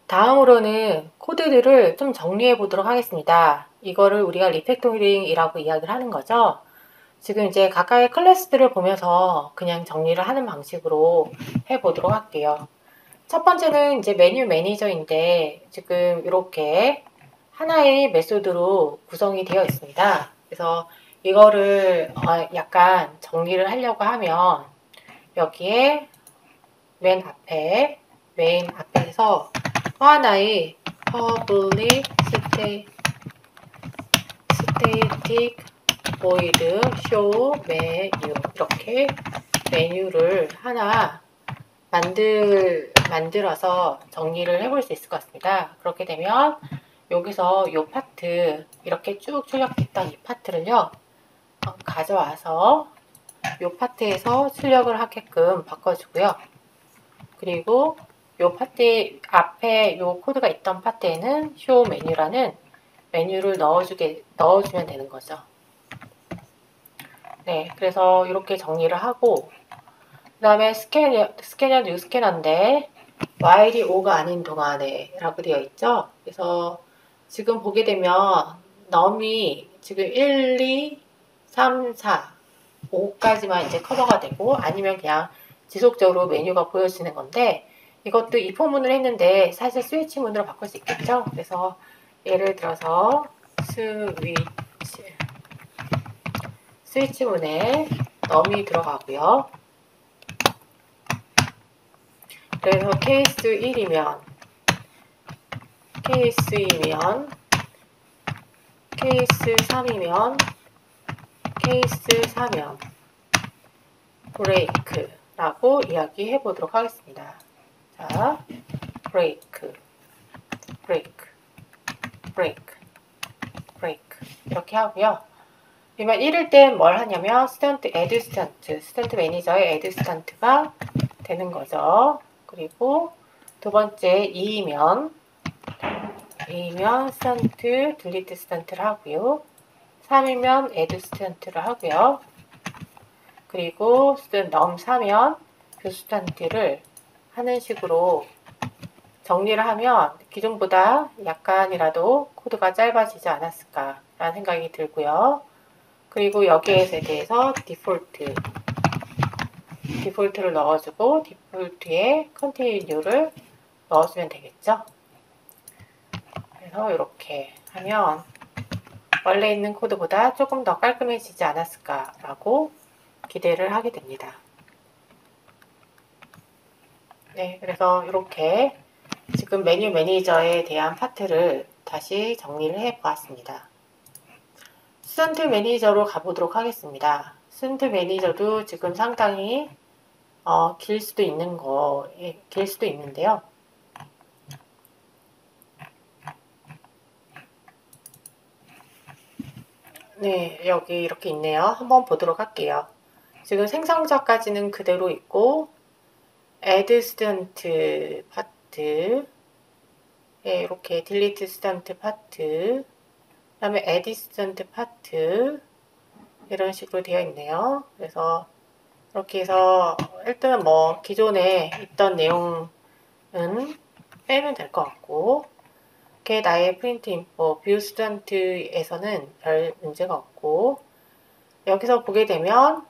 다음으로는 코드들을 좀 정리해 보도록 하겠습니다. 이거를 우리가 리팩토링이라고 이야기를 하는 거죠. 지금 이제 각각의 클래스들을 보면서 그냥 정리를 하는 방식으로 해 보도록 할게요. 첫 번째는 이제 메뉴 매니저인데 지금 이렇게 하나의 메소드로 구성이 되어 있습니다. 그래서 이거를 약간 정리를 하려고 하면 여기에 메인 앞에서 하나의 public static void show menu 이렇게 메뉴를 하나 만들어서 정리를 해볼 수 있을 것 같습니다. 그렇게 되면 여기서 이 파트 이렇게 쭉 출력했던 이 파트를요 가져와서 이 파트에서 출력을 하게끔 바꿔주고요. 그리고 이 파트 앞에 이 코드가 있던 파트에는 show 메뉴라는 메뉴를 넣어주면 되는 거죠. 네, 그래서 이렇게 정리를 하고 그 다음에 스캐너 뉴 스캐너인데 while이 5가 아닌 동안에 라고 되어 있죠. 그래서 지금 보게 되면 num이 지금 1, 2, 3, 4, 5까지만 이제 커버가 되고 아니면 그냥 지속적으로 메뉴가 보여지는 건데 이것도 if 문을 했는데 사실 스위치 문으로 바꿀 수 있겠죠. 그래서 예를 들어서 스위치 문에 num이 들어가고요. 그래서 케이스 1이면 케이스 2면 케이스 3이면 케이스 4면 브레이크라고 이야기해 보도록 하겠습니다. 자, 브레이크, 브레이크, 브레이크, 브레이크 이렇게 하고요. 그러면 1일 땐 뭘 하냐면 스턴트 매니저의 add 스턴트가 되는 거죠. 그리고 두 번째 2이면 스턴트, 딜리트 스턴트를 하고요. 3이면 add 스턴트를 하고요. 그리고 num 4면 그 스턴트를 하는 식으로 정리를 하면 기존보다 약간이라도 코드가 짧아지지 않았을까라는 생각이 들고요. 그리고 여기에 대해서 디폴트를 넣어주고 디폴트에 컨티뉴를 넣어주면 되겠죠. 그래서 이렇게 하면 원래 있는 코드보다 조금 더 깔끔해지지 않았을까라고 기대를 하게 됩니다. 네, 그래서 이렇게 지금 메뉴 매니저에 대한 파트를 다시 정리를 해 보았습니다. 스턴트 매니저로 가보도록 하겠습니다. 스턴트 매니저도 지금 상당히 길 수도 있는데요. 네, 여기 이렇게 있네요. 한번 보도록 할게요. 지금 생성자까지는 그대로 있고 add student 파트 이렇게 delete student 파트 그 다음에 add student 파트 이런 식으로 되어 있네요. 그래서 이렇게 해서 일단 뭐 기존에 있던 내용은 빼면 될 것 같고 이렇게 나의 프린트 인포 뷰 스튜던트에서는 별 문제가 없고 여기서 보게 되면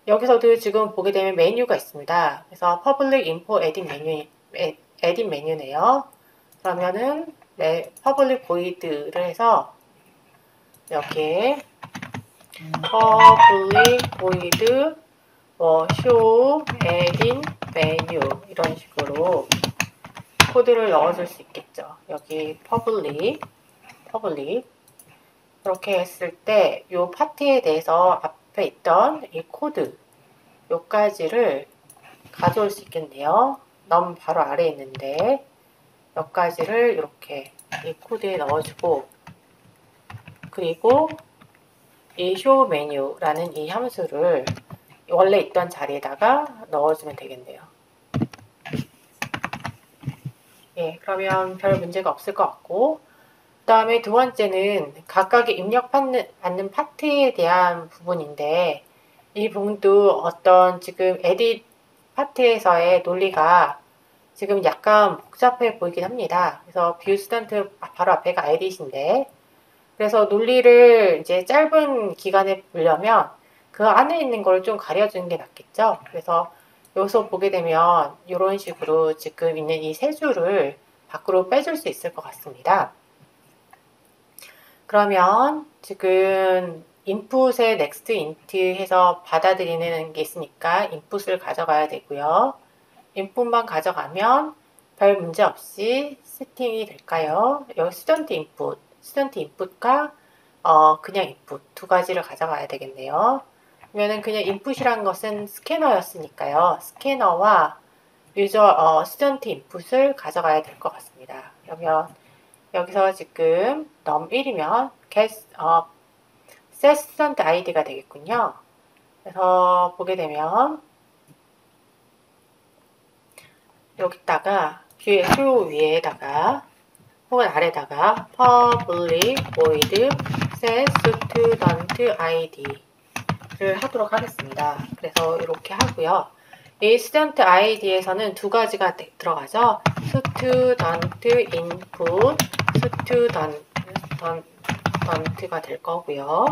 여기서도 지금 보게 되면 메뉴가 있습니다. 그래서 public info edit 메뉴네요. 그러면은 public void를 해서 여기에 public void show edit menu 이런 식으로 코드를 넣어줄 수 있겠죠. 여기 public 그렇게 했을 때 이 파트에 대해서 앞에 있던 이 코드 요까지를 가져올 수 있겠네요. num 바로 아래에 있는데 여기까지를 이렇게 이 코드에 넣어주고 그리고 이 show menu라는 이 함수를 원래 있던 자리에다가 넣어주면 되겠네요. 예, 그러면 별 문제가 없을 것 같고 그 다음에 두 번째는 각각의 입력받는 파트에 대한 부분인데 이 부분도 어떤 지금 에딧 파트에서의 논리가 지금 약간 복잡해 보이긴 합니다. 그래서 뷰 스튜던트 바로 앞에가 아이디신데, 그래서 논리를 이제 짧은 기간에 보려면 그 안에 있는 걸 좀 가려주는 게 낫겠죠. 그래서 여기서 보게 되면 이런 식으로 지금 있는 이 세 줄을 밖으로 빼줄 수 있을 것 같습니다. 그러면 지금 인풋에 next int 해서 받아들이는 게 있으니까 인풋을 가져가야 되고요. 인풋만 가져가면 별 문제 없이 세팅이 될까요? 여기 스튜던트 인풋과 그냥 인풋 두 가지를 가져가야 되겠네요. 그러면은 그냥 인풋이란 것은 스캐너였으니까요. 스캐너와 스튜던트 인풋을 가져가야 될 것 같습니다. 그러면 여기서 지금 num1이면 set student id가 되겠군요. 그래서 보게 되면 여기다가 뷰의 through 위에다가 혹은 아래다가 public void set student id를 하도록 하겠습니다. 그래서 이렇게 하고요. 이 student id에서는 두 가지가 들어가죠. student input, student가 될 거고요.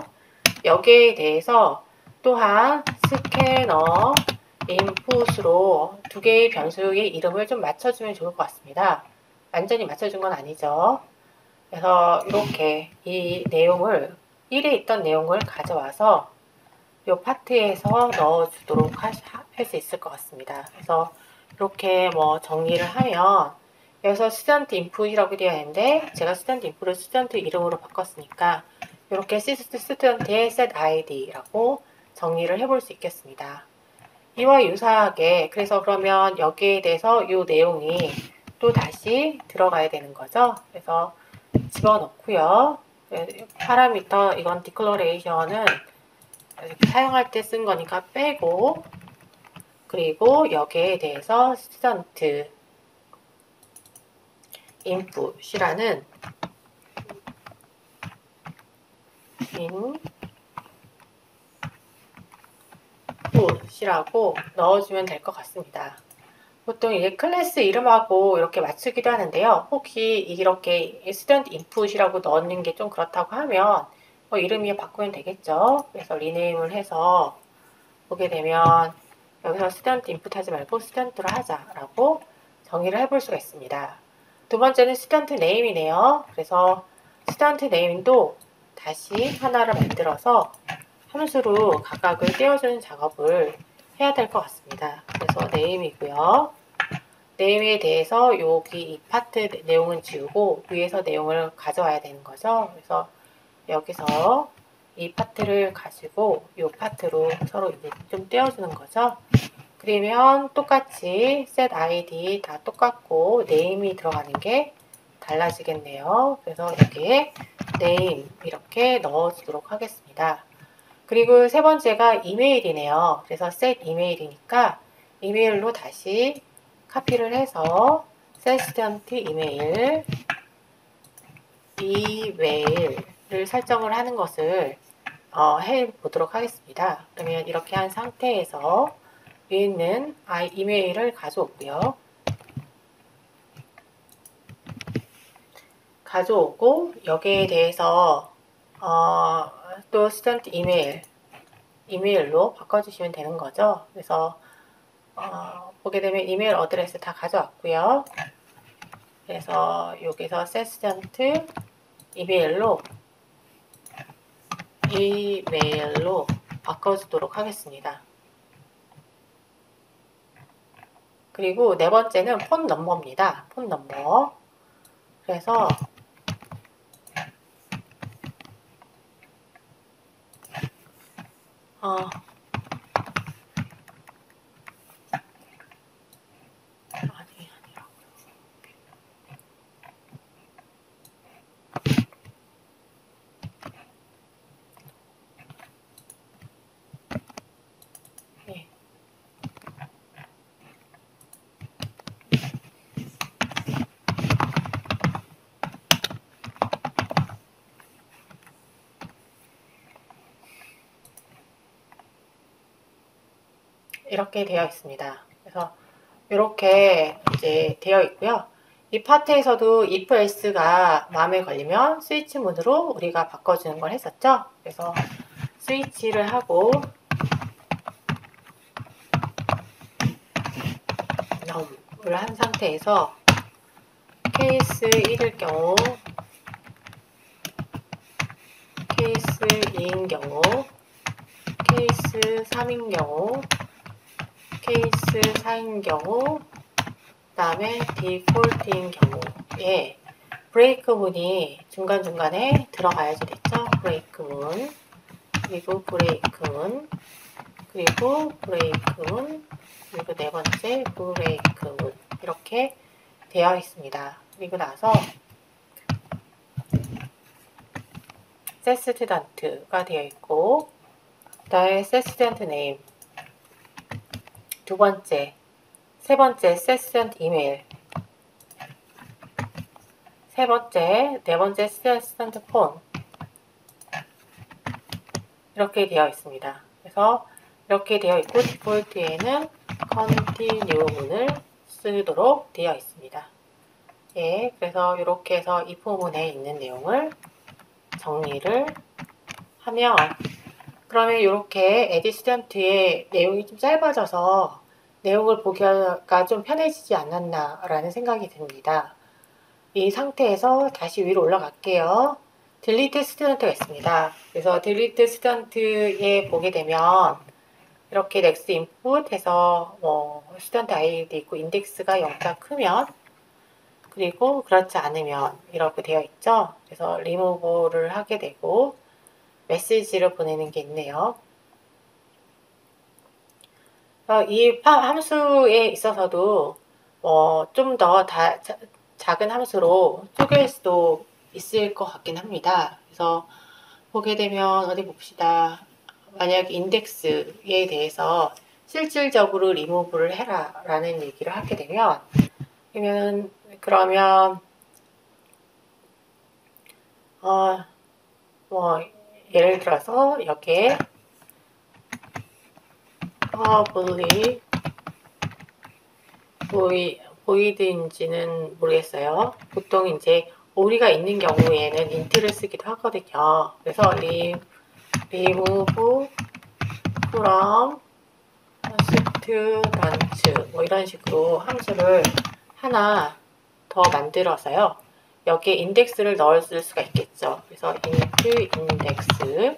여기에 대해서 또한 스캐너 인풋으로 두 개의 변수의 이름을 좀 맞춰주면 좋을 것 같습니다. 완전히 맞춰준 건 아니죠. 그래서 이렇게 이 내용을 1에 있던 내용을 가져와서 이 파트에서 넣어주도록 할 수 있을 것 같습니다. 그래서 이렇게 뭐 정리를 하면 여기서 스튜던트 인풋이라고 되어 있는데 제가 스튜던트 인풋을 스튜던트 이름으로 바꿨으니까 이렇게 스튜던트의 set id라고 정리를 해볼 수 있겠습니다. 이와 유사하게 그래서 그러면 여기에 대해서 이 내용이 또 다시 들어가야 되는 거죠. 그래서 집어넣고요. 파라미터 이건 디클러레이션은 사용할 때 쓴 거니까 빼고 그리고 여기에 대해서 스튜던트 인풋이라는 인풋이라고 넣어주면 될 것 같습니다. 보통 이게 클래스 이름하고 이렇게 맞추기도 하는데요. 혹시 이렇게 스튜던트 인풋이라고 넣는 게 좀 그렇다고 하면 이름이 바꾸면 되겠죠. 그래서 리네임을 해서 보게 되면 여기서 스튜던트 인풋 하지 말고 스튜던트로 하자라고 정의를 해볼 수가 있습니다. 두 번째는 스튜던트 네임이네요. 그래서 스튜던트 네임도 다시 하나를 만들어서 함수로 각각을 떼어주는 작업을 해야 될 것 같습니다. 그래서 네임이고요. 네임에 대해서 여기 이 파트 내용은 지우고 위에서 내용을 가져와야 되는 거죠. 그래서 여기서 이 파트를 가지고 이 파트로 서로 이제 좀 떼어주는 거죠. 그러면 똑같이 set id 다 똑같고 네임이 들어가는 게 달라지겠네요. 그래서 여기에 name 이렇게 넣어주도록 하겠습니다. 그리고 세 번째가 이메일이네요. 그래서 set 이메일이니까 이메일로 다시 카피를 해서 set student 이메일을 설정을 하는 것을 해보도록 하겠습니다. 그러면 이렇게 한 상태에서 위에 있는 이메일을 가져오고요. 가져오고 여기에 대해서 또 스튜던트 이메일로 바꿔주시면 되는 거죠. 그래서 보게 되면 이메일 어드레스 다 가져왔고요. 그래서 여기서 set student 이메일로 바꿔주도록 하겠습니다. 그리고 네 번째는 폰 넘버입니다. 폰 넘버. 그래서 이렇게 되어 있습니다. 그래서 이렇게 이제 되어 있고요. 이 파트에서도 if else가 마음에 걸리면 스위치 문으로 우리가 바꿔주는 걸 했었죠. 그래서 스위치를 하고 넘을 한 상태에서 케이스 1일 경우, 케이스 2인 경우, 케이스 3인 경우, 케이스 4인 경우, 그 다음에 디폴트인 경우에 브레이크 문이 중간중간에 들어가야지 됐죠. 브레이크 문, 그리고 브레이크 문, 그리고 브레이크 문, 그리고 네 번째 브레이크 문, 이렇게 되어 있습니다. 그리고 나서 세스튜던트가 되어 있고, 그 다음에 세스튜던트 네임, 두 번째, 세 번째 세스튜던트 이메일, 세 번째, 네 번째 세스튜던트 폰, 이렇게 되어 있습니다. 그래서 이렇게 되어 있고 디폴트에는 continue 문을 쓰도록 되어 있습니다. 예, 그래서 이렇게 해서 이 포문에 있는 내용을 정리를 하면, 그러면 이렇게 에디 스튜던트의 내용이 좀 짧아져서 내용을 보기가 좀 편해지지 않았나라는 생각이 듭니다. 이 상태에서 다시 위로 올라갈게요. 딜리트 스튜던트가 있습니다. 그래서 딜리트 스튜던트에 보게 되면 이렇게 넥스트 인풋 해서 스튜던트 아이디 있고 인덱스가 0자 크면, 그리고 그렇지 않으면 이렇게 되어 있죠. 그래서 리무브를 하게 되고 메시지를 보내는 게 있네요. 이 함수에 있어서도 좀 더 작은 함수로 쪼갤 수도 있을 것 같긴 합니다. 그래서 보게 되면 어디 봅시다. 만약 인덱스에 대해서 실질적으로 리무브를 해라 라는 얘기를 하게 되면, 그러면 예를 들어서 여기에 probably 보이드인지는 모르겠어요. 보통 이제 오리가 있는 경우에는 int를 쓰기도 하거든요. 그래서 remove from student 뭐 이런 식으로 함수를 하나 더 만들어서요. 여기에 인덱스를 넣을 수가 있겠죠. 그래서 int index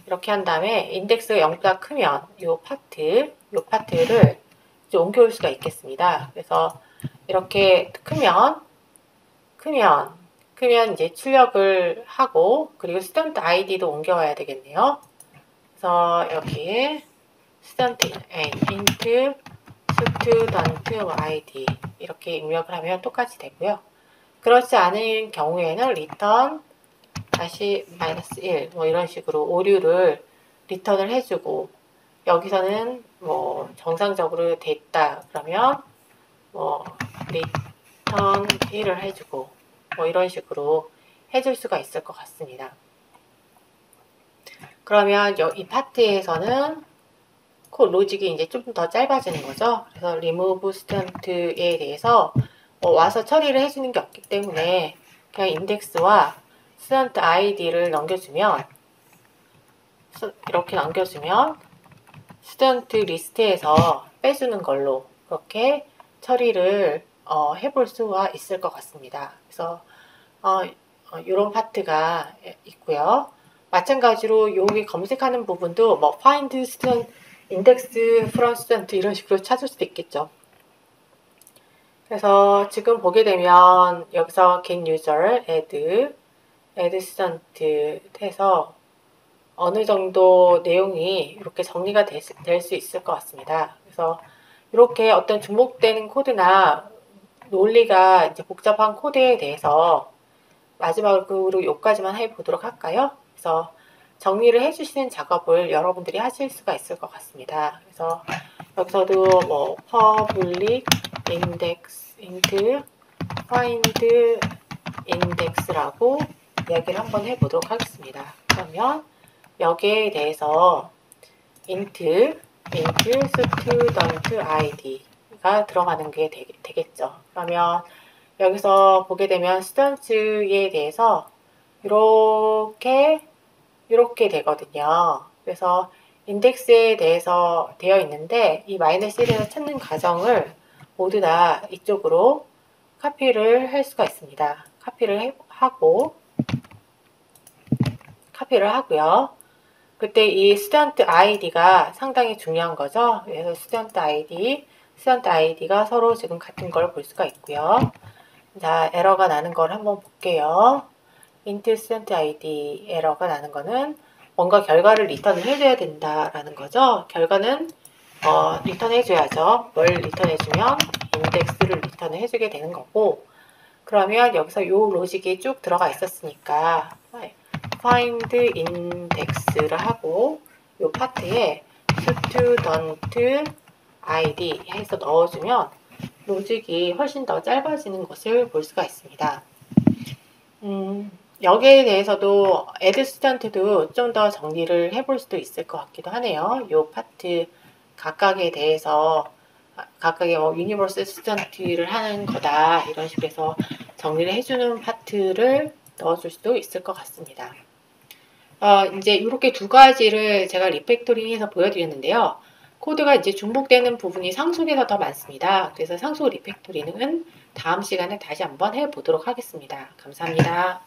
이렇게 한 다음에 인덱스가 0보다 크면 이 파트를 이제 옮겨올 수가 있겠습니다. 그래서 이렇게 크면 이제 출력을 하고, 그리고 스튜던트 아이디도 옮겨와야 되겠네요. 그래서 여기에 스튜던트 int student id 이렇게 입력을 하면 똑같이 되고요. 그렇지 않은 경우에는 return 다시 -1 뭐 이런 식으로 오류를 리턴을 해주고, 여기서는 뭐 정상적으로 됐다 그러면 뭐 return 1을 해주고 뭐 이런 식으로 해줄 수가 있을 것 같습니다. 그러면 이 파트에서는 코 로직이 이제 좀 더 짧아지는 거죠. 그래서 remove student에 대해서 와서 처리를 해주는 게 없기 때문에 그냥 인덱스와 student id를 넘겨주면, 이렇게 넘겨주면 student 리스트에서 빼주는 걸로 그렇게 처리를 해볼 수가 있을 것 같습니다. 그래서 이런 파트가 있고요. 마찬가지로 여기 검색하는 부분도 뭐 find student, index from student 이런 식으로 찾을 수도 있겠죠. 그래서 지금 보게 되면 여기서 get user, add student 해서 어느 정도 내용이 이렇게 정리가 될 수 있을 것 같습니다. 그래서 이렇게 어떤 주목되는 코드나 논리가 이제 복잡한 코드에 대해서 마지막으로 여기까지만 해보도록 할까요? 그래서 정리를 해주시는 작업을 여러분들이 하실 수가 있을 것 같습니다. 그래서 여기서도 뭐 public index int find index라고 이야기를 한번 해보도록 하겠습니다. 그러면 여기에 대해서 int student id 아이디가 들어가는 게 되겠죠. 그러면 여기서 보게 되면 스튜던트에 대해서 이렇게 되거든요. 그래서 인덱스에 대해서 되어 있는데 이 -1에서 찾는 과정을 모두 다 이쪽으로 카피를 할 수가 있습니다. 카피를 하고요. 그때 이 스튜던트 아이디가 상당히 중요한 거죠. 그래서 스튜던트 아이디가 서로 지금 같은 걸 볼 수가 있고요. 자, 에러가 나는 걸 한번 볼게요. int student id 에러가 나는 거는 뭔가 결과를 리턴을 해줘야 된다라는 거죠. 결과는 리턴해줘야죠. 뭘 리턴해주면 인덱스를 리턴을 해주게 되는 거고, 그러면 여기서 요 로직이 쭉 들어가 있었으니까 find index를 하고 요 파트에 student id 해서 넣어주면 로직이 훨씬 더 짧아지는 것을 볼 수가 있습니다. 여기에 대해서도 add student도 좀 더 정리를 해볼 수도 있을 것 같기도 하네요. 요 파트 각각에 대해서 각각의 유니버스 스튜던트를 하는 거다 이런 식으로 해서 정리를 해주는 파트를 넣어줄 수도 있을 것 같습니다. 이제 이렇게 두 가지를 제가 리팩토링해서 보여드렸는데요. 코드가 이제 중복되는 부분이 상속에서 더 많습니다. 그래서 상속 리팩토링은 다음 시간에 다시 한번 해보도록 하겠습니다. 감사합니다.